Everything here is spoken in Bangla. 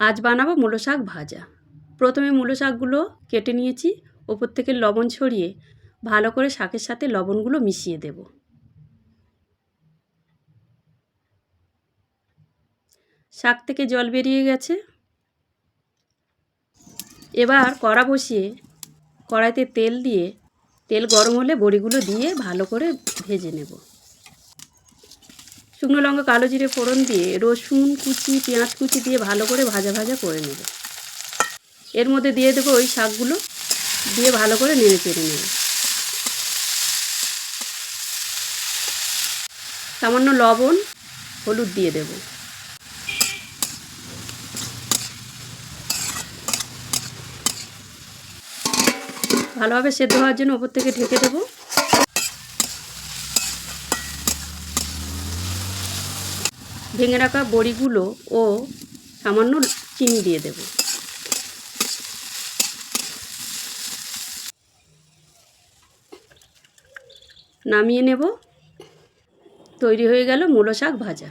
আজ বানাবো মূলো শাক ভাজা। প্রথমে মূলো শাকগুলো কেটে নিয়েছি, ওপর থেকে লবণ ছড়িয়ে ভালো করে শাকের সাথে লবণগুলো মিশিয়ে দেব। শাক থেকে জল বেরিয়ে গেছে। এবার কড়া বসিয়ে কড়াইতে তেল দিয়ে তেল গরম হলে বড়িগুলো দিয়ে ভালো করে ভেজে নেব। শুকনো লঙ্কা কালো জিরে ফোড়ন দিয়ে রসুন কুচি পেঁয়াজ কুচি দিয়ে ভালো করে ভাজা ভাজা করে নেব। এর মধ্যে দিয়ে দেবো ওই শাকগুলো, দিয়ে ভালো করে নেড়ে চেড়ে নেব। সামান্য লবণ হলুদ দিয়ে দেব। ভালোভাবে সেদ্ধ হওয়ার জন্য ওপর থেকে ঢেকে দেব। ভেঙে রাখা বড়িগুলো ও সামান্য চিনি দিয়ে দেব। নামিয়ে নেব। তৈরি হয়ে গেল মূলো শাক ভাজা।